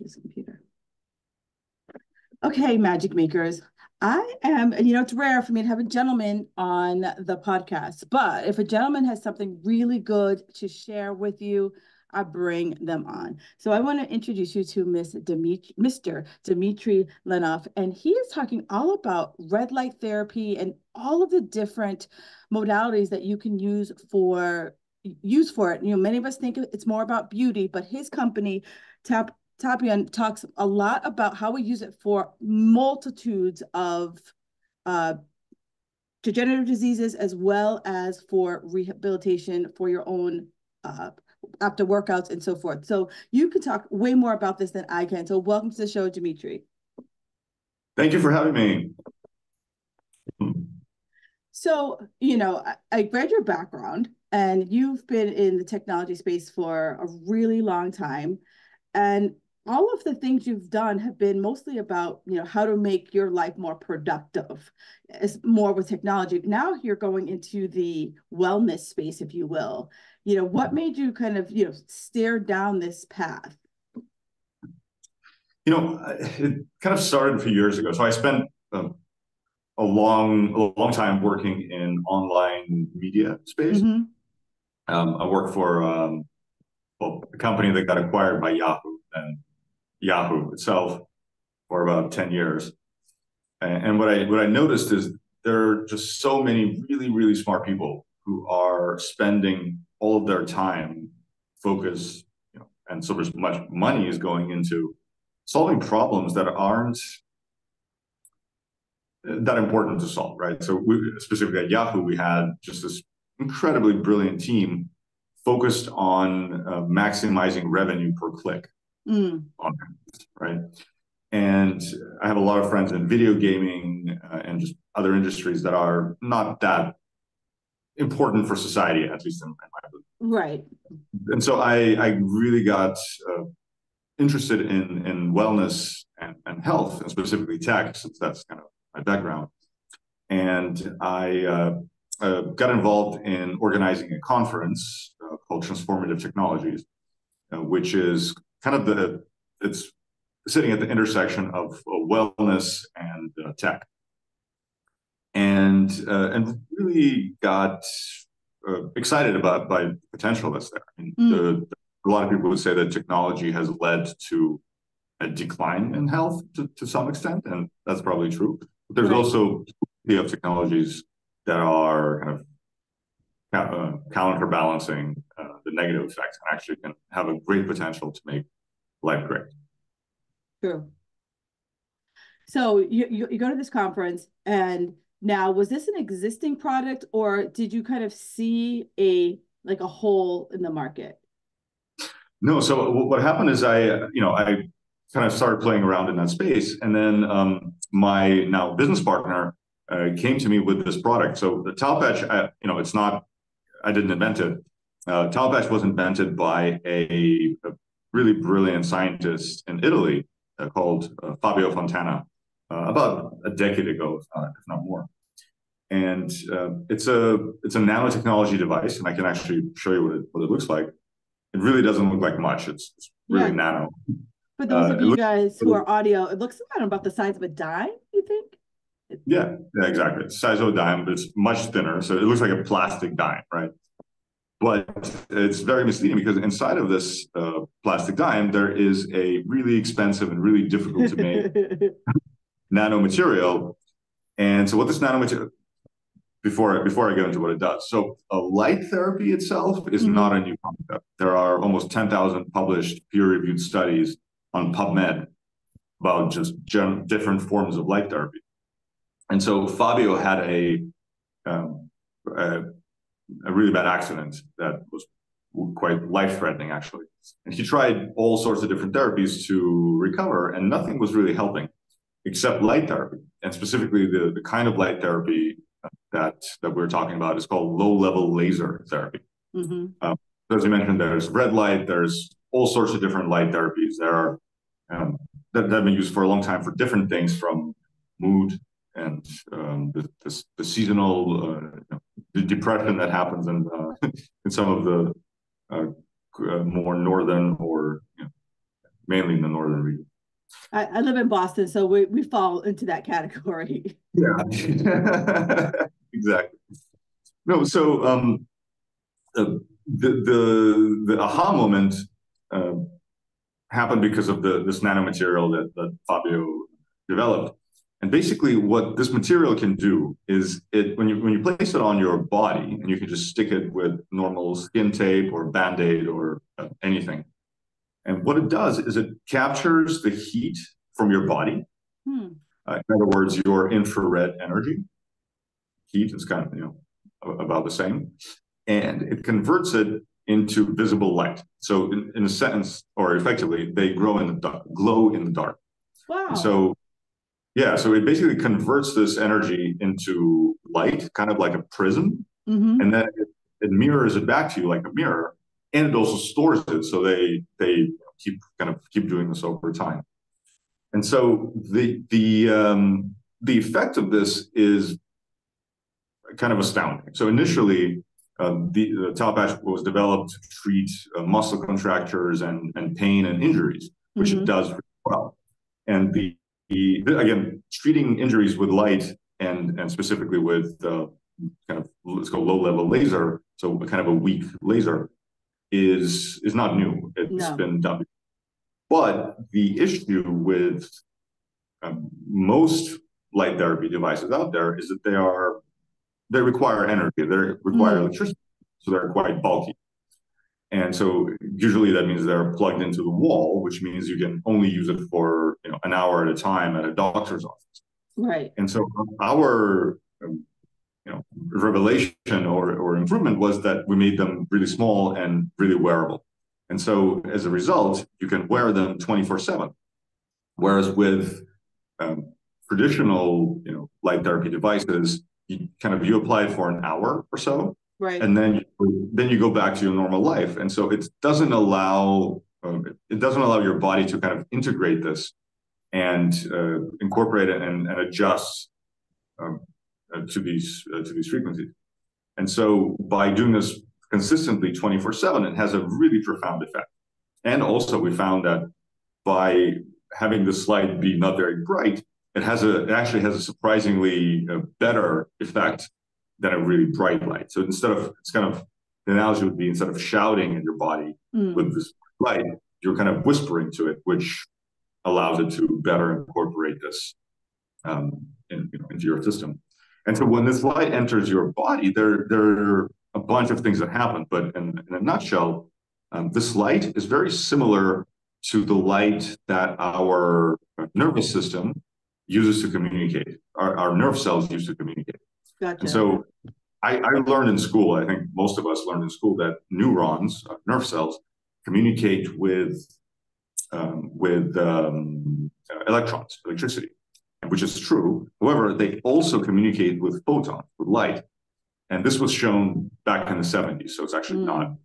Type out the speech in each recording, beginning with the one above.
this computer. Okay, magic makers. I am, and it's rare for me to have a gentleman on the podcast, but if a gentleman has something really good to share with you, I bring them on. So I want to introduce you to Mr. Dimitri Lenov, and he is talking all about red light therapy and all of the different modalities that you can use for it. Many of us think it's more about beauty, but his company, Tapion, talks a lot about how we use it for multitudes of uh, degenerative diseases, as well as for rehabilitation for your own after workouts and so forth. So you can talk way more about this than I can. So welcome to the show, Dimitri. Thank you for having me. So, I read your background and you've been in the technology space for a really long time. And all of the things you've done have been mostly about, how to make your life more productive. It's more with technology. Now you're going into the wellness space, if you will. What made you kind of, stare down this path? It kind of started a few years ago. So I spent a long time working in online media space. Mm-hmm. I worked for a company that got acquired by Yahoo, and Yahoo itself for about 10 years. And what I noticed is there are just so many really, really smart people who are spending all of their time focus, and so much money is going into solving problems that aren't that important to solve, right? So specifically at Yahoo, we had just this incredibly brilliant team focused on maximizing revenue per click on it, right? And I have a lot of friends in video gaming and just other industries that are not that important for society, at least in my opinion. Right. And so I really got interested in wellness and health, and specifically tech, since that's kind of my background. And I got involved in organizing a conference called Transformative Technologies, which is kind of it's sitting at the intersection of wellness and tech, and really got excited about by the potential that's there. I mean, a lot of people would say that technology has led to a decline in health to some extent, and that's probably true. But there's also plenty of technologies that are kind of counterbalancing the negative effects and actually can have a great potential to make life great. True. So you go to this conference, and now, was this an existing product, or did you kind of see a hole in the market? No. So what happened is I kind of started playing around in that space, and then my now business partner came to me with this product. So the towel patch, it's not, I didn't invent it. Towel patch was invented by a really brilliant scientist in Italy called Fabio Fontana about a decade ago, if not more. And it's a nanotechnology device, and I can actually show you what it looks like. It really doesn't look like much. It's really nano. For those of you guys who are audio, it looks kind of about the size of a dime, you think? Yeah, exactly. It's the size of a dime, but it's much thinner. So it looks like a plastic dime, right? But it's very misleading because inside of this plastic dime, there is a really expensive and really difficult to make nanomaterial. And so what this nanomaterial, before I get into what it does. So light therapy itself is not a new concept. There are almost 10,000 published peer-reviewed studies on PubMed about just different forms of light therapy. And so Fabio had a really bad accident that was quite life-threatening, actually. And he tried all sorts of different therapies to recover, and nothing was really helping except light therapy. And specifically, the kind of light therapy that we're talking about is called low-level laser therapy. As you mentioned, there's red light, there's all sorts of different light therapies. There are that have been used for a long time for different things, from mood and the seasonal the depression that happens in in some of the more northern or mainly in the northern region. I live in Boston, so we fall into that category. Yeah, exactly. No, so uh, the aha moment uh, happened because of this nanomaterial that Fabio developed. And basically, what this material can do is when you place it on your body, and you can just stick it with normal skin tape or Band-Aid or anything. And what it does is it captures the heat from your body. Hmm. In other words, your infrared energy. Heat is kind of about the same, and it converts it into visible light. So in a sentence, or effectively, they glow in the dark. And Wow. so yeah, so it basically converts this energy into light, kind of like a prism, Mm-hmm. and then it mirrors it back to you like a mirror, and it also stores it. So they keep doing this over time. And so the effect of this is kind of astounding. So initially, the Top Patch was developed to treat muscle contractures and pain and injuries, which it Mm-hmm. does pretty well. And again, treating injuries with light and specifically with kind of, let's go low level laser, so kind of a weak laser, is not new. It's No. been done. But the issue with most light therapy devices out there is that they require energy, they require Mm. electricity, so they're quite bulky. And so usually that means they're plugged into the wall, which means you can only use it for an hour at a time at a doctor's office. Right. And so our revelation or improvement was that we made them really small and really wearable. And so as a result, you can wear them 24/7. Whereas with traditional, light therapy devices, you apply it for an hour or so, Right. and then you go back to your normal life. And so it doesn't allow your body to kind of integrate this and incorporate it and adjust um, to these frequencies. And so by doing this consistently 24/7, it has a really profound effect. And also, we found that by having the light be not very bright, it actually has a surprisingly better effect than a really bright light. So it's kind of, the analogy would be, instead of shouting at your body Mm. with this light, you're kind of whispering to it, which allows it to better incorporate this into your system. And so when this light enters your body, there are a bunch of things that happen. But in a nutshell, this light is very similar to the light that our nervous system uses to communicate. Our nerve cells use to communicate. And Gotcha. so I learned in school, I think most of us learned in school, that neurons, nerve cells, communicate with electrons, electricity, which is true. However, they also communicate with photons, with light. And this was shown back in the 70s, so it's actually not. Mm.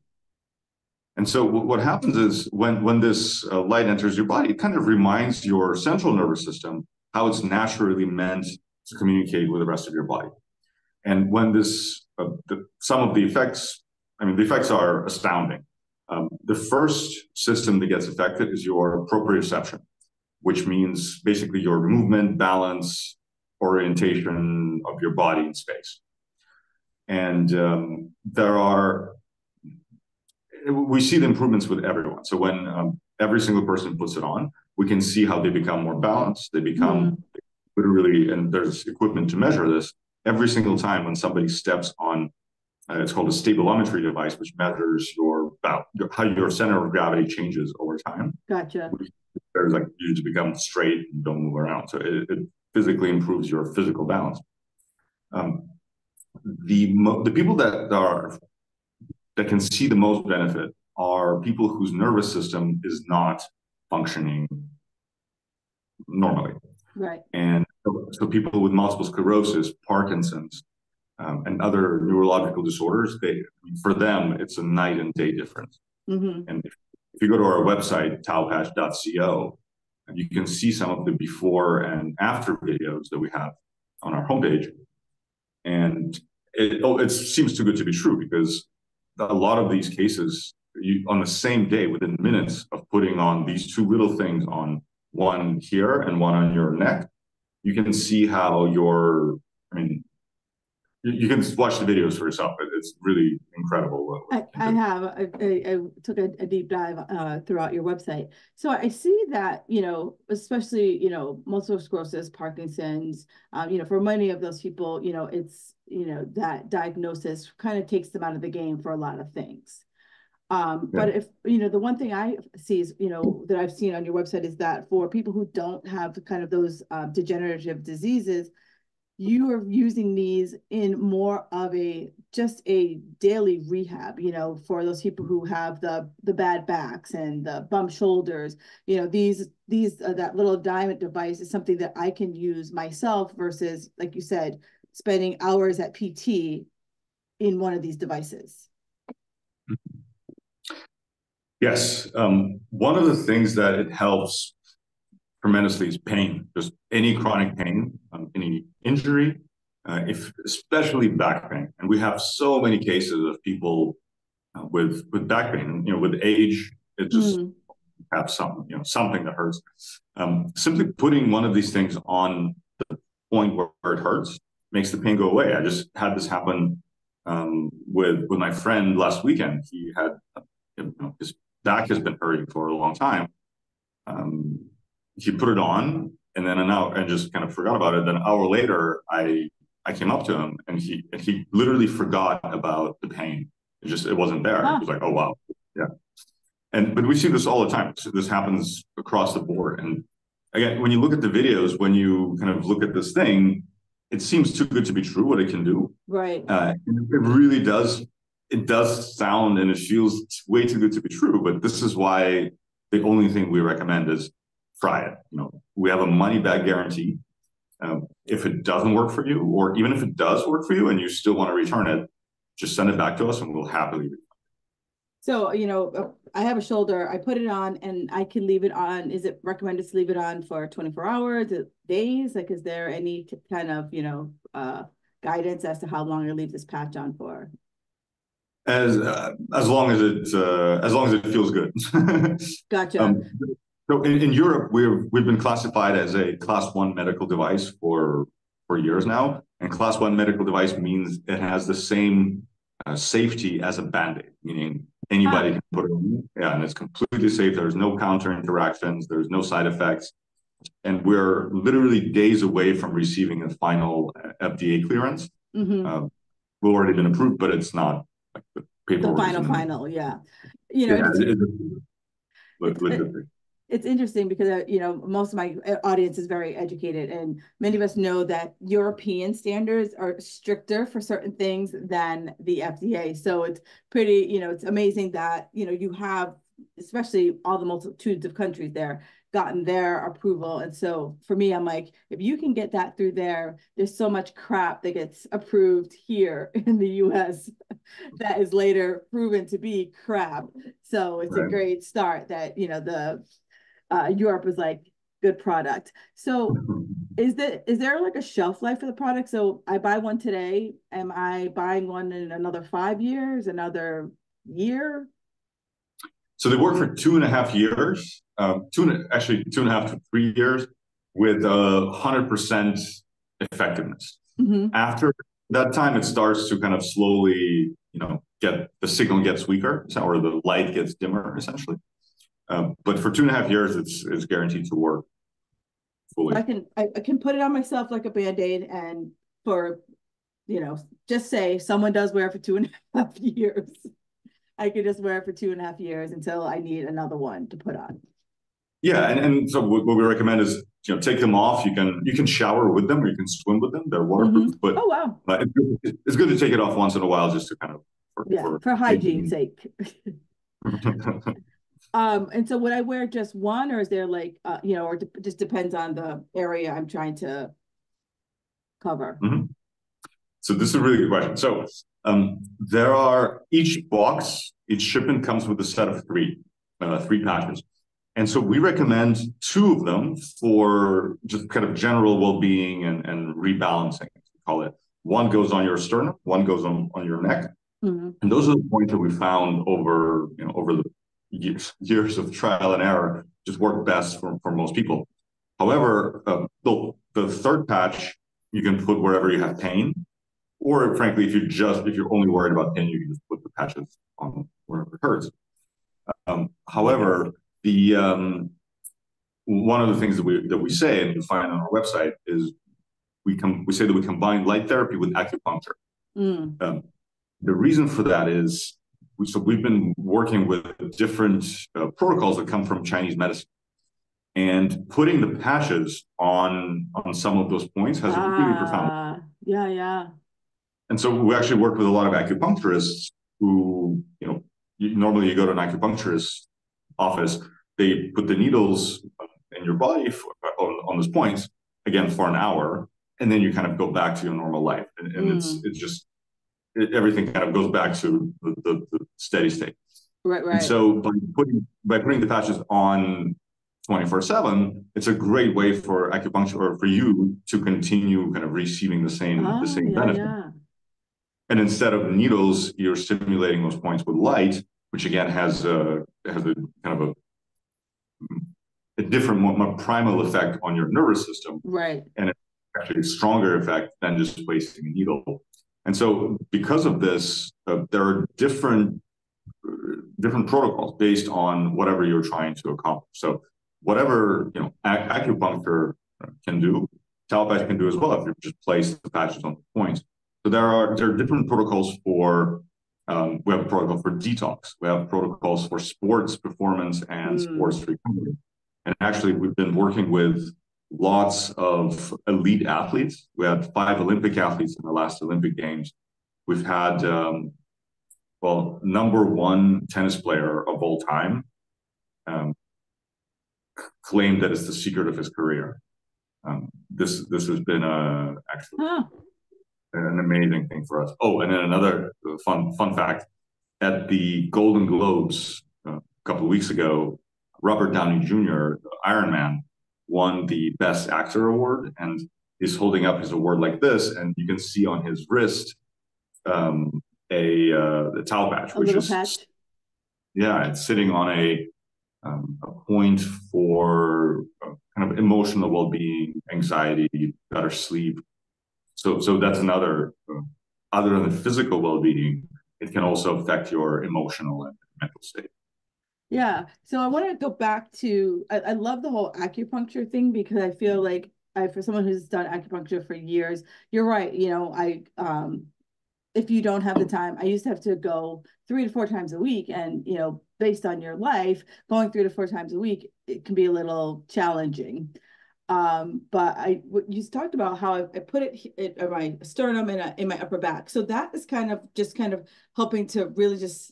And so what happens is when this light enters your body, it kind of reminds your central nervous system how it's naturally meant to communicate with the rest of your body. And when some of the effects, the effects are astounding. The first system that gets affected is your proprioception, which means basically your movement, balance, orientation of your body in space. And we see the improvements with everyone. So when every single person puts it on, we can see how they become more balanced. They become Mm. literally, and there's equipment to measure this, every single time when somebody steps on, it's called a stabilometry device, which measures how your center of gravity changes over time. Gotcha. There's like, you just become straight and don't move around. So it physically improves your physical balance. The people that can see the most benefit are people whose nervous system is not functioning normally. Right. And so people with multiple sclerosis, Parkinson's, and other neurological disorders, for them, it's a night and day difference. Mm-hmm. And if you go to our website, taopatch.co, you can see some of the before and after videos that we have on our homepage. And it seems too good to be true, because a lot of these cases on the same day, within minutes of putting on these two little things on one here and one on your neck, you can see how I mean, you can watch the videos for yourself. It's really incredible what you I can do. have. I took a deep dive throughout your website. So I see that, especially, multiple sclerosis, Parkinson's, for many of those people, it's, that diagnosis kind of takes them out of the game for a lot of things. Yeah. But if, the one thing I see is, that I've seen on your website is that for people who don't have kind of those degenerative diseases, you are using these in more of just a daily rehab, for those people who have the bad backs and the bum shoulders. These that little diamond device is something that I can use myself versus, like you said, spending hours at PT in one of these devices. Yes. One of the things that it helps tremendously is pain, just any chronic pain, any injury, if especially back pain. And we have so many cases of people with back pain. With age, it just Mm. have something that hurts. Simply putting one of these things on the point where it hurts makes the pain go away. I just had this happen with my friend last weekend. He had his back has been hurting for a long time. Um, he put it on, and then an hour, and just kind of forgot about it. Then an hour later, I came up to him, and he literally forgot about the pain. It wasn't there. He Huh. was like, "Oh wow, yeah." But we see this all the time. So this happens across the board. And again, when you look at the videos, when you kind of look at this thing, it seems too good to be true what it can do. Right. It really does. It does sound and it feels way too good to be true. But this is why the only thing we recommend is try it. We have a money back guarantee. If it doesn't work for you, or even if it does work for you and you still want to return it, just send it back to us and we'll happily. So, I have a shoulder, I put it on and I can leave it on. Is it recommended to leave it on for 24 hours, days? Like, is there any kind of, guidance as to how long I leave this patch on for? As long as it feels good. Gotcha. um, so in Europe, we've been classified as a class one medical device for years now, and class one medical device means it has the same safety as a Band-Aid, meaning anybody Ah, can put it on. Yeah, and it's completely safe. There's no counter interactions. There's no side effects, and we're literally days away from receiving a final FDA clearance. mm-hmm. Uh, we've already been approved, but it's not like the The paperwork isn't. final, yeah. Yeah, It's it's it's it's interesting because most of my audience is very educated, and many of us know that European standards are stricter for certain things than the FDA. So it's pretty, it's amazing that you have, especially all the multitudes of countries there, gotten their approval. And so for me, I'm like, if you can get that through there, there's so much crap that gets approved here in the US that is later proven to be crap. So it's a right. great start that the Europe was like, good product. So is there like a shelf life for the product? So I buy one today. Am I buying one in another 5 years, another year? So they work for 2.5 years, actually 2.5 to 3 years, with 100% effectiveness. Mm-hmm. After that time, it starts to kind of slowly, get the signal gets weaker, or the light gets dimmer, essentially. But for 2.5 years, it's guaranteed to work So fully. I can put it on myself like a Band-Aid, and for just say someone does wear it for 2.5 years. I could just wear it for 2.5 years until I need another one to put on. Yeah, and so what we recommend is take them off. You can shower with them or you can swim with them. They're waterproof, Mm-hmm. but Oh wow. it's good to take it off once in a while just to kind of Yeah, for for hygiene's maintaining. sake. And so would I wear just one, or is there like or just depends on the area I'm trying to cover? Mhm. So this is a really good question. So there are each shipment comes with a set of three patches. And so we recommend two of them for just kind of general well-being and rebalancing, we call it. One goes on your sternum, one goes on your neck. Mhm. And those are the points that we found over the years of trial and error just work best for most people. However, the third patch you can put wherever you have pain, or frankly, if you're only worried about pain, you can just put the patches on wherever it hurts. However, the one of the things that we say, and you find on our website, is we say that we combine light therapy with acupuncture. Mm. Um, the reason for that is we've been working with different protocols that come from Chinese medicine, and putting the patches on some of those points has a really profound. Yeah, yeah. And so we actually work with a lot of acupuncturists who, normally you go to an acupuncturist office, they put the needles in your body on those points again for an hour, and then you kind of go back to your normal life, and Mm. it's just everything kind of goes back to the steady state. Right, And right. so by putting the patches on 24/7, it's a great way for acupuncture or for you to continue kind of receiving the Oh, same yeah, benefit. yeah. And instead of needles, you're stimulating those points with light, which again has a kind of a different, more primal effect on your nervous system, Right. and it's actually a stronger effect than just placing a needle. And so, because of this, there are different protocols based on whatever you're trying to accomplish. So, whatever acupuncture can do, Talbot can do as well if you just place the patches on the points. So there are different protocols for. We have a protocol for detox. We have protocols for sports performance and sports Mm. recovery. And actually, we've been working with lots of elite athletes. We had 5 Olympic athletes in the last Olympic Games. We've had, number one tennis player of all time um, claimed that it's the secret of his career. This has been actually Huh. an amazing thing for us. Oh, and then another fun fact: at the Golden Globes a couple of weeks ago, Robert Downey Jr., Iron Man, won the Best Actor award, and he's holding up his award like this, and you can see on his wrist a towel patch, A which little is, patch. yeah, it's sitting on a point for kind of emotional well-being, anxiety, better sleep. So that's another, other than physical well-being, it can also affect your emotional and mental state. Yeah. So I want to go back to I love the whole acupuncture thing because I feel like for someone who's done acupuncture for years, you're right. If you don't have the time, I used to have to go 3 to 4 times a week. And, based on your life, going 3 to 4 times a week, it can be a little challenging. But you talked about how I put it in my sternum and in my upper back. So that is kind of helping to really just,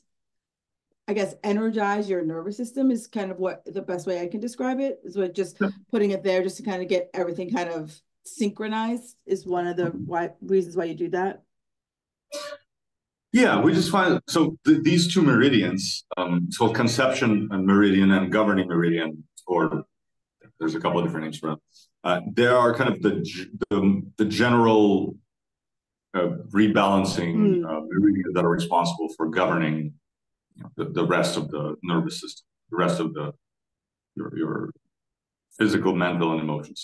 I guess, energize your nervous system is kind of what the best way I can describe it is with just putting it there just to kind of get everything kind of synchronized is one of the reasons why you do that. Yeah, we just find so these two meridians, so conception and meridian and governing meridian, or there's a couple of different names for them. There are kind of the general rebalancing Mm, meridians that are responsible for governing the rest of the nervous system, the rest of your physical, mental, and emotional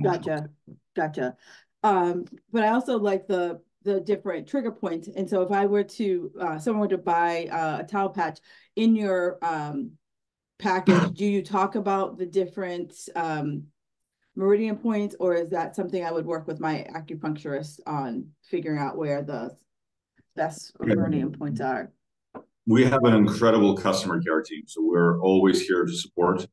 gotcha. state. Gotcha. But I also like the different trigger points. And so if I were to someone were to buy a towel patch in your package, do you talk about the different meridian points, or is that something I would work with my acupuncturist on figuring out where the best Yeah. meridian points are? We have an incredible customer care team, so we're always here to support.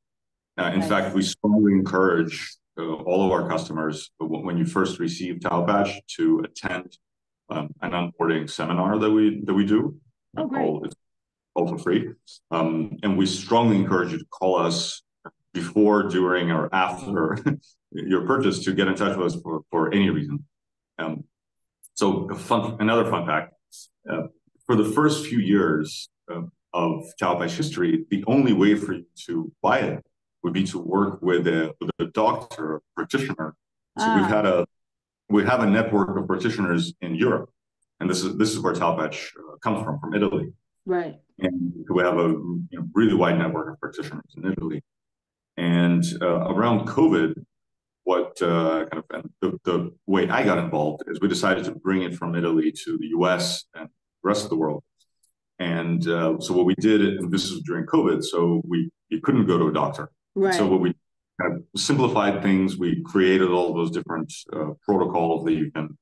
In fact, Nice. we strongly encourage all of our customers when you first receive Talpatch to attend an onboarding seminar that we do. Oh, great. It's all for free, and we strongly encourage you to call us before, during, or after your purchase to get in touch with us for any reason. Um, another fun fact: uh, for the first few years of Talpatch history, the only way for you to buy it would be to work with a doctor, a practitioner. So Ah, we have a network of practitioners in Europe, and this is where Talpatch comes from Italy. Right. And we have a really wide network of practitioners in Italy. And around COVID, what and the way I got involved is we decided to bring it from Italy to the US and the rest of the world. And so what we did, and this is during COVID, so you couldn't go to a doctor. So Right. what we kind of simplified things, we created all those different protocols that you can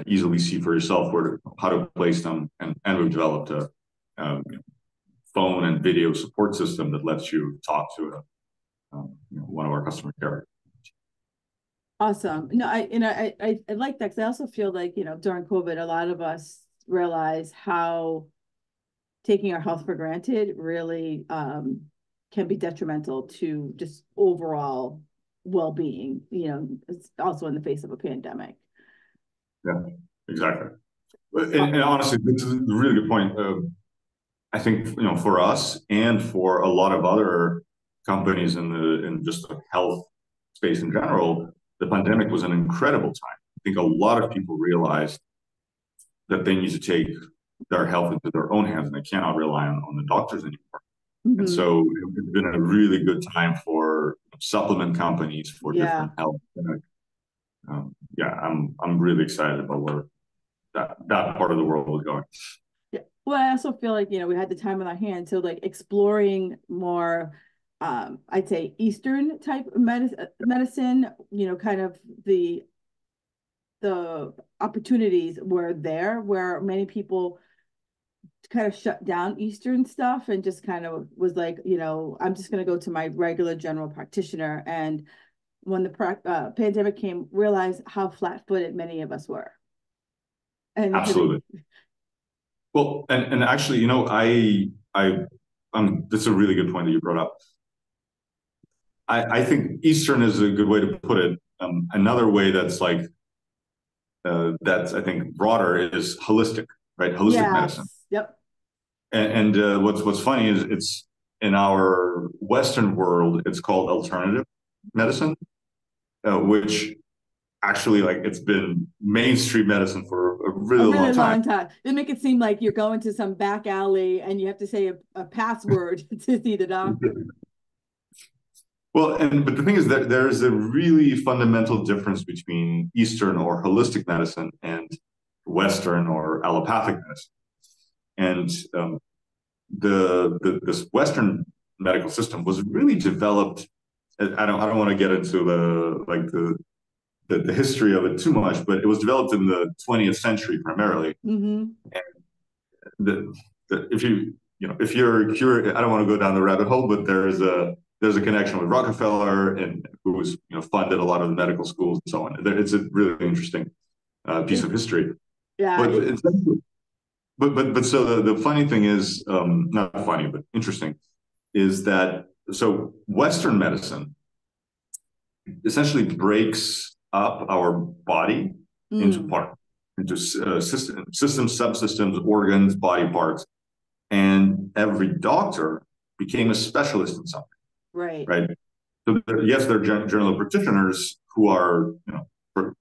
easily see for yourself how to place them, and we've developed a phone and video support system that lets you talk to one of our customer care. Awesome. No, I like that because I also feel like, during COVID, a lot of us realize how taking our health for granted really can be detrimental to just overall well-being, it's also in the face of a pandemic. Yeah, exactly. And honestly, this is a really good point. I think for us and for a lot of other companies in just the health space in general, the pandemic was an incredible time. I think a lot of people realized that they need to take their health into their own hands and they cannot rely on the doctors anymore. And Mm-hmm. so it's been a really good time for supplement companies for Yeah. different health. Yeah, I'm really excited about where that part of the world is going. Yeah. Well, I also feel like, we had the time on our hands, so like exploring more, I'd say Eastern type of medicine, kind of the opportunities were there where many people kind of shut down Eastern stuff and just kind of was like, I'm just going to go to my regular general practitioner. And when the pandemic came, realized how flat-footed many of us were. And Absolutely. Well, and actually, that's a really good point that you brought up. I think Eastern is a good way to put it. Another way that's I think broader is holistic, right? Holistic medicine. Yes. Yep. And what's funny is it's in our Western world, it's called alternative medicine, which actually it's been mainstream medicine for a A really really long time. long time. They make it seem like you're going to some back alley and you have to say a password to see the doctor. Well, but the thing is that there's a really fundamental difference between Eastern or holistic medicine and Western or allopathic medicine. And this Western medical system was really developed. I don't want to get into the history of it too much, but it was developed in the 20th century primarily. Mm-hmm. And if you're curious, I don't want to go down the rabbit hole, but there's a connection with Rockefeller and who was funded a lot of the medical schools and so on. It's a really interesting piece of history. Yeah. But so the funny thing is, not funny, but interesting, is that so Western medicine essentially breaks up our body into parts, into systems, subsystems, organs, body parts, and every doctor became a specialist in something. Right. Right. So yes, they're general practitioners who are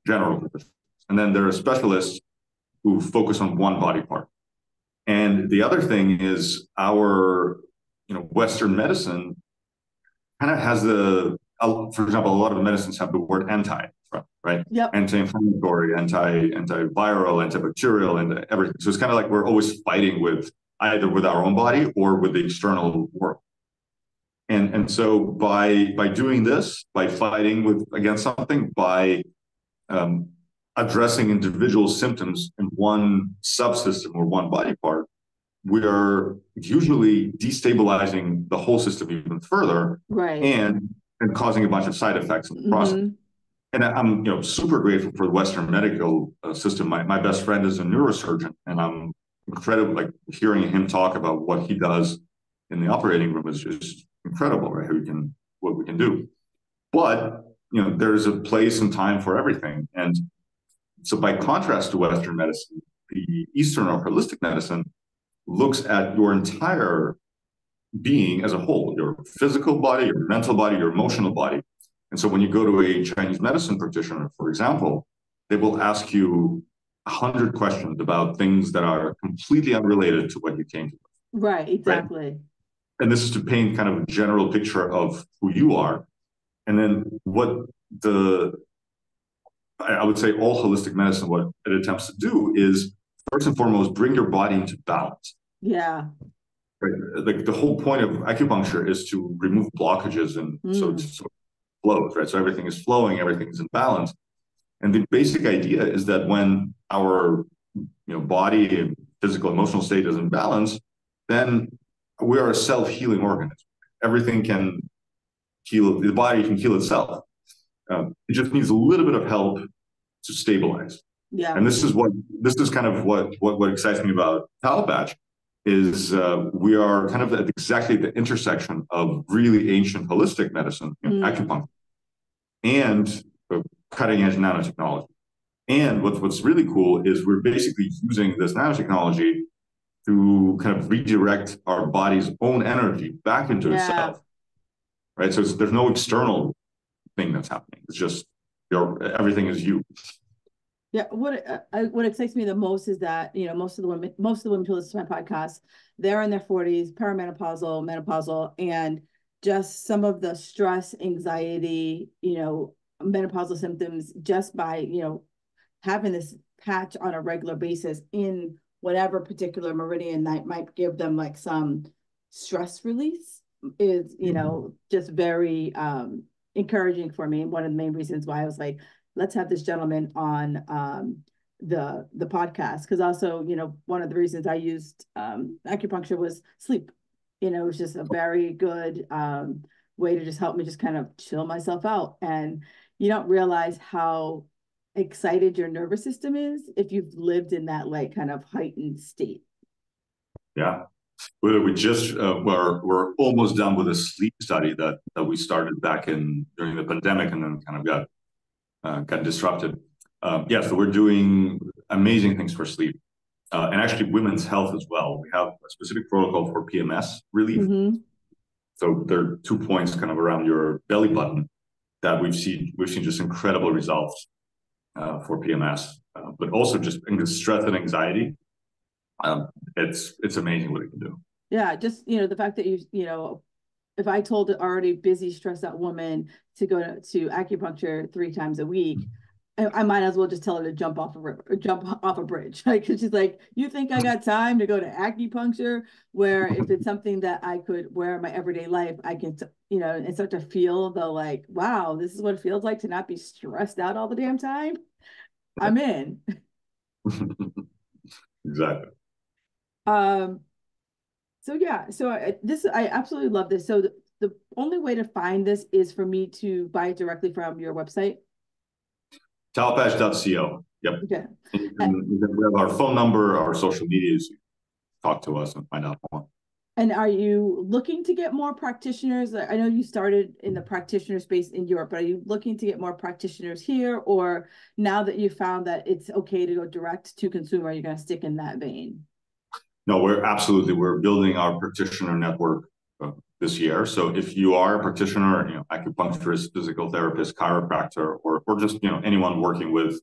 general practitioners, and then there are specialists who focus on one body part. And the other thing is our Western medicine kind of has for example, a lot of the medicines have the word anti, right? Yep. Anti-inflammatory, antiviral, antibacterial, and everything. So it's kind of like we're always fighting either with our own body or with the external world. And so by doing this, by fighting against something, by addressing individual symptoms in one subsystem or one body part, we are usually destabilizing the whole system even further, right, and causing a bunch of side effects in the process. And I'm super grateful for the Western medical system. My best friend is a neurosurgeon, and I'm incredible. Hearing him talk about what he does in the operating room is just incredible, right? What we can do. But there's a place and time for everything. And so by contrast to Western medicine, the Eastern or holistic medicine looks at your entire being as a whole, your physical body, your mental body, your emotional body. And so when you go to a Chinese medicine practitioner, for example, they will ask you 100 questions about things that are completely unrelated to what you came to, Right, right? exactly. And this is to paint kind of a general picture of who you are. And then what the, I would say all holistic medicine, what it attempts to do is first and foremost, bring your body into balance. Yeah. Right? Like the whole point of acupuncture is to remove blockages and Mm. so it flows, right? So everything is flowing, everything is in balance. And the basic idea is that when our body and physical emotional state is in balance, then we are a self-healing organism. Everything can heal, the body can heal itself. It just needs a little bit of help to stabilize. Yeah. And this is kind of what excites me about Patch is we are kind of at exactly the intersection of really ancient holistic medicine, Mm. acupuncture, and cutting edge nanotechnology. And what's really cool is we're basically using this nanotechnology to kind of redirect our body's own energy back into Yeah. itself, right? So there's no external thing that's happening. It's just everything is you. Yeah, what excites me the most is that most of the women who listen to my podcast, they're in their 40s, perimenopausal, menopausal, and just some of the stress, anxiety, menopausal symptoms just by having this patch on a regular basis in whatever particular meridian that might give them like some stress release is just very encouraging for me, and one of the main reasons why I was like, let's have this gentleman on the podcast, because also one of the reasons I used acupuncture was sleep. It was just a very good way to just help me just kind of chill myself out. And you don't realize how excited your nervous system is if you've lived in that like kind of heightened state. Yeah. We just we're almost done with a sleep study that we started back in during the pandemic and then kind of got disrupted. Yeah, so we're doing amazing things for sleep and actually women's health as well. We have a specific protocol for PMS relief. Mm-hmm. So there are 2 points kind of around your belly button that we've seen just incredible results for PMS, but also just in the stress and anxiety. It's amazing what it can do. Yeah, just the fact that if I told an already busy, stressed out woman to go to acupuncture 3 times a week, I might as well just tell her to jump off a river, jump off a bridge. Like, 'cause she's like, you think I got time to go to acupuncture? Where if it's something that I could wear in my everyday life, I can, and start to feel the like, wow, this is what it feels like to not be stressed out all the damn time. I'm in. Exactly. Um, so yeah, so I absolutely love this. So the only way to find this is for me to buy it directly from your website. Talpatch.co. Yep. Okay. And we have our phone number, our social medias. Talk to us and find out more. And are you looking to get more practitioners? I know you started in the practitioner space in Europe, but are you looking to get more practitioners here? Or now that you found that it's okay to go direct to consumer, you're going to stick in that vein? No, we're building our practitioner network this year. So if you are a practitioner, acupuncturist, physical therapist, chiropractor, or just anyone working with,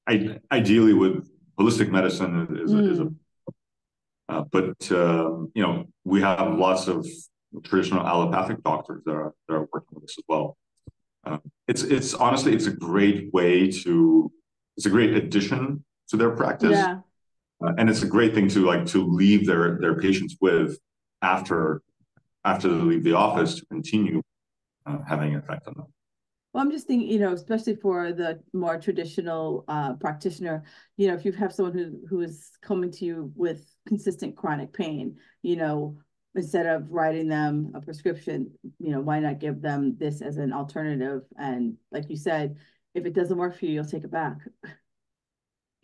ideally with holistic medicine is a Mm. but we have lots of traditional allopathic doctors that are working with us as well. It's honestly it's a great way to it's a great addition to their practice, Yeah. and it's a great thing to leave their patients with after after they leave the office to continue having an effect on them. Well, I'm just thinking, especially for the more traditional practitioner, if you have someone who is coming to you with consistent chronic pain, instead of writing them a prescription, why not give them this as an alternative? And like you said, if it doesn't work for you, you'll take it back.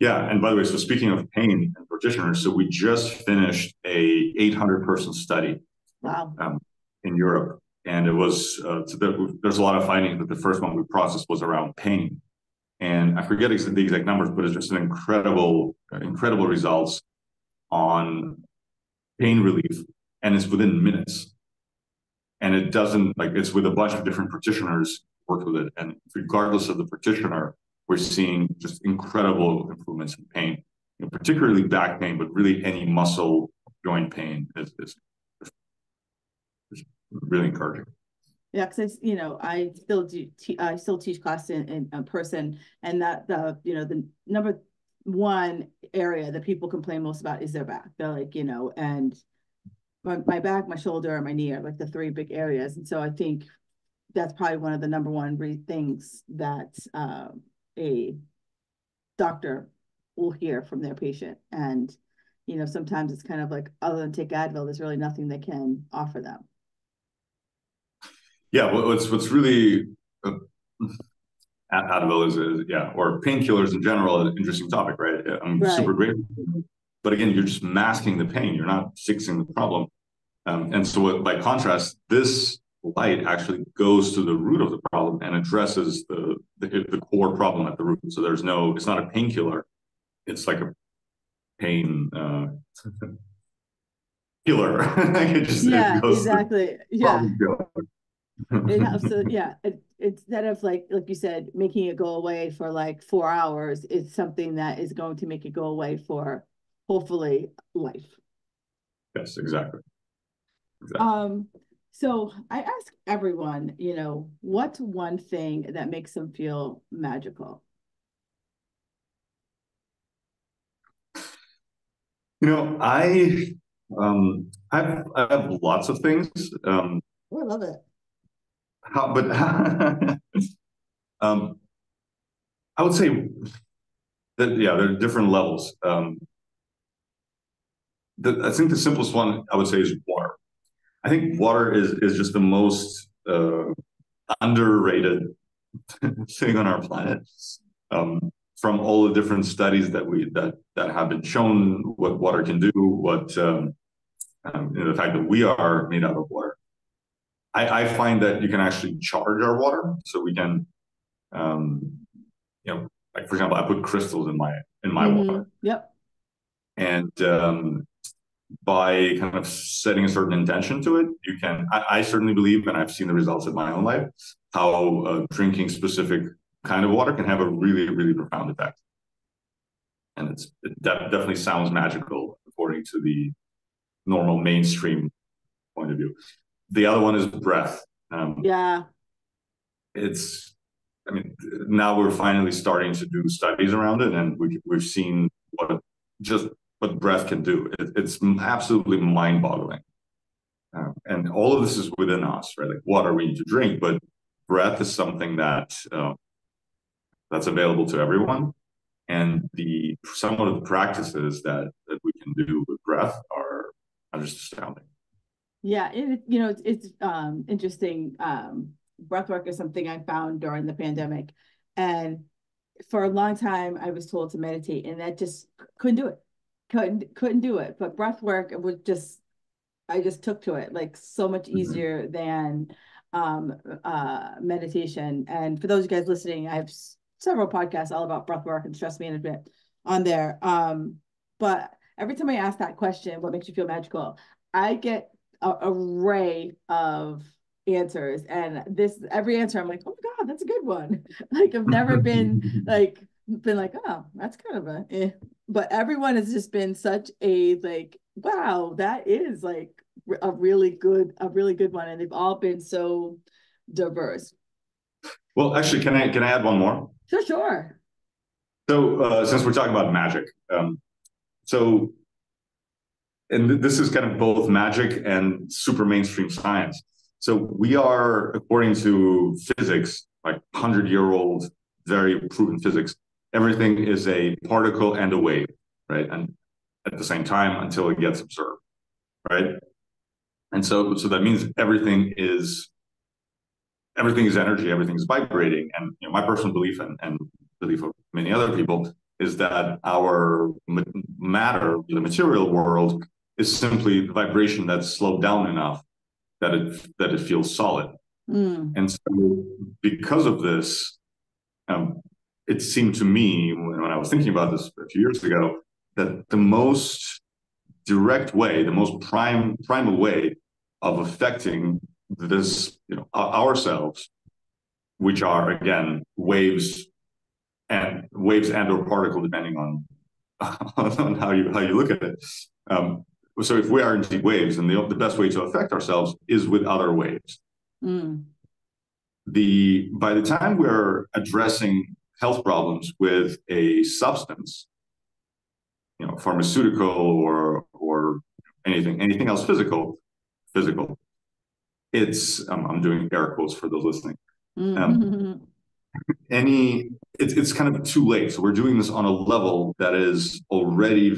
Yeah, and by the way, so speaking of pain and practitioners, so we just finished a 800-person study Wow. um, in Europe, and it was there's a lot of findings, but the first one we processed was around pain, and I forget the exact numbers, but it's just an incredible results on pain relief, and it's within minutes, and it doesn't like it's with a bunch of different practitioners worked with it, and regardless of the practitioner, we're seeing just incredible improvements in pain. particularly back pain, but really any muscle joint pain is really encouraging. Yeah, because I still I still teach class in person, and that the number one area that people complain most about is their back. They're like, and my back, my shoulder, and my knee are like the three big areas. And so I think that's probably one of the number one things that a doctor will hear from their patient. And sometimes it's kind of like, other than take Advil, there's really nothing they can offer them. Yeah, what's really Advil is yeah, or painkillers in general, an interesting topic, right? I'm super Right. grateful, but again, you're just masking the pain. You're not fixing the problem. And so, by contrast, this light actually goes to the root of the problem and addresses the core problem at the root. So it's not a painkiller. It's like a pain killer. It Yeah, goes to the exactly. Yeah. problem killer. It helps to, yeah. Instead of like you said, making it go away for like 4 hours, it's something that is going to make it go away for hopefully life. Yes, exactly. Exactly. Um, so I ask everyone, what's one thing that makes them feel magical? I have lots of things. Oh, I love it. But um, I would say that yeah, there are different levels. I think the simplest one I would say is water. I think water is just the most underrated thing on our planet. From all the different studies that have been shown what water can do, the fact that we are made out of water. I find that you can actually charge our water, so we can, um, like for example, I put crystals in my Mm-hmm. water, Yep. and by kind of setting a certain intention to it, you can. I certainly believe, and I've seen the results in my own life, how drinking specific kind of water can have a really, really profound effect. And definitely sounds magical according to the normal mainstream point of view. The other one is breath. Yeah. It's, I mean, now we're finally starting to do studies around it, and we've seen what breath can do. It's absolutely mind-boggling. And all of this is within us, right? Like water we need to drink, but breath is something that's available to everyone. And some of the practices that we can do with breath are just astounding. Yeah, it's interesting. Breath work is something I found during the pandemic, and for a long time I was told to meditate, and that just couldn't do it. Couldn't do it. But breath work, it would just I just took to it like so much Mm-hmm. easier than meditation. And for those of you guys listening, I have several podcasts all about breath work and stress management on there. But every time I ask that question, what makes you feel magical, I get a array of answers. And this every answer, I'm like, oh my God, that's a good one. Like I've never been like, oh, that's kind of a eh. But everyone has just been such a like, wow, that is like a really good one. And they've all been so diverse. Well, actually, can I add one more? So sure. So since we're talking about magic, so and this is kind of both magic and super mainstream science. So we are, according to physics, like 100-year-old, very proven physics, everything is a particle and a wave, right? And at the same time until it gets observed, right? And so that means everything is energy, everything is vibrating. And my personal belief and belief of many other people is that our matter, the material world, is simply the vibration that's slowed down enough that it feels solid. Mm. And so, because of this, it seemed to me when I was thinking about this a few years ago that the most direct way, the most primal way of affecting this, ourselves, which are again waves and or particle, depending on on how you look at it. Um, so if we are indeed waves, and the best way to affect ourselves is with other waves. Mm. By the time we're addressing health problems with a substance, pharmaceutical or anything else physical. I'm doing air quotes for those listening. Um, Mm-hmm. it's kind of too late. So we're doing this on a level that is already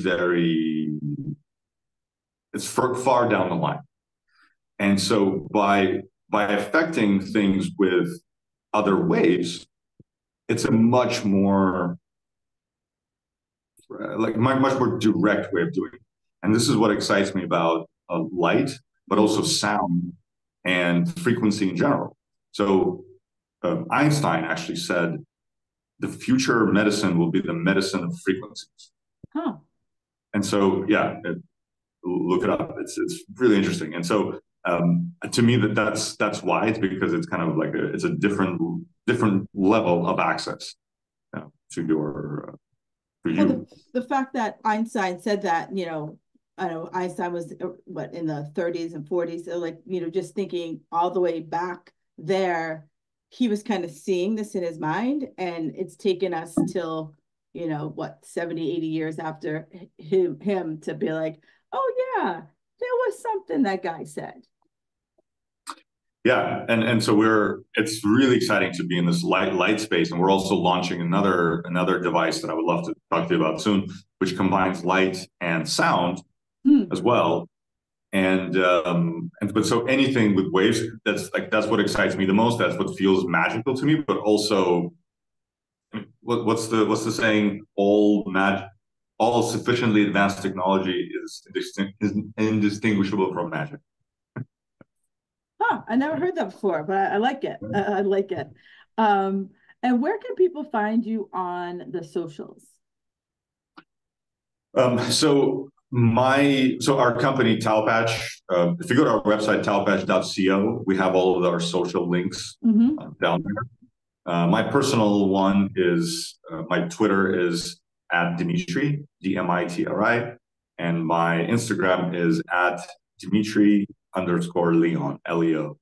it's far down the line. And so by affecting things with other waves, it's a much more much more direct way of doing it. And this is what excites me about light, but also sound and frequency in general. So Einstein actually said the future medicine will be the medicine of frequencies. Huh. And so, yeah, look it up. It's really interesting. And so, to me, that's why it's because it's kind of like it's a different level of access to your for Well, you. the fact that Einstein said that, I know Einstein was what in the 30s and 40s, so like, just thinking all the way back there, he was kind of seeing this in his mind, and it's taken us till, what, 70, 80 years after him to be like, oh yeah, there was something that guy said. Yeah, and so it's really exciting to be in this light space, and we're also launching another device that I would love to talk to you about soon, which combines light and sound Hmm. as well. And but so anything with waves, that's what excites me the most. That's what feels magical to me. But also, what's the saying? All sufficiently advanced technology is indistinguishable from magic. Huh, I never heard that before, but I like it. I like it. Um, and where can people find you on the socials? So our company Talpatch, if you go to our website talpatch.co, we have all of our social links Mm-hmm. down there. My personal one is my Twitter is at Dimitri, Dmitri, and my Instagram is at Dimitri_Leon, Leon.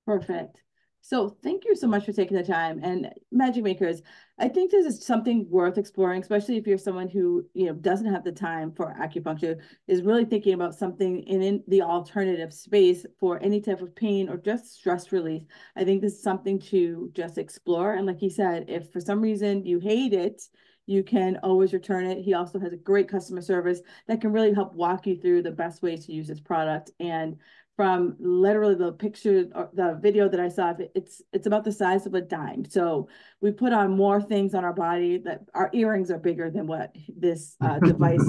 Perfect. So thank you so much for taking the time. And Magic Makers, I think this is something worth exploring, especially if you're someone who, doesn't have the time for acupuncture, is really thinking about something in the alternative space for any type of pain or just stress relief. I think this is something to just explore. And like he said, if for some reason you hate it, you can always return it. He also has a great customer service that can really help walk you through the best ways to use this product. And from literally the picture or the video that I saw, it's about the size of a dime. So we put on more things on our body that our earrings are bigger than what this device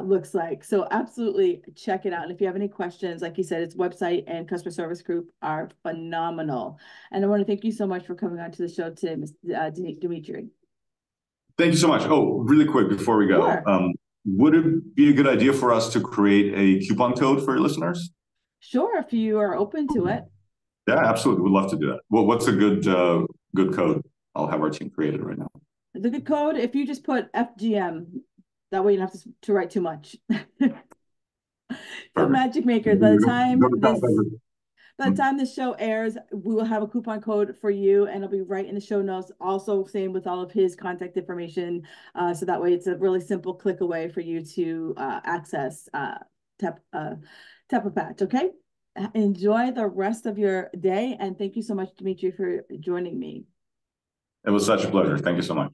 looks like. So absolutely check it out. And if you have any questions, like you said, its website and customer service group are phenomenal. And I want to thank you so much for coming on to the show today, Dimitri. Thank you so much. Oh, really quick before we go, Sure. would it be a good idea for us to create a coupon code for your listeners? Sure, if you are open to it. Yeah, absolutely. We'd love to do that. Well, what's a good code? I'll have our team create it right now. The good code, if you just put FGM, that way you don't have to write too much. So Perfect. Magic Makers, by the time Go to this Talpatch. by the time this show airs, we will have a coupon code for you, and it'll be right in the show notes. Also, same with all of his contact information. So that way, it's a really simple click away for you to access Tap Tapa Patch. Okay. Enjoy the rest of your day, and thank you so much, Dimitri, for joining me. It was such a pleasure. Thank you so much.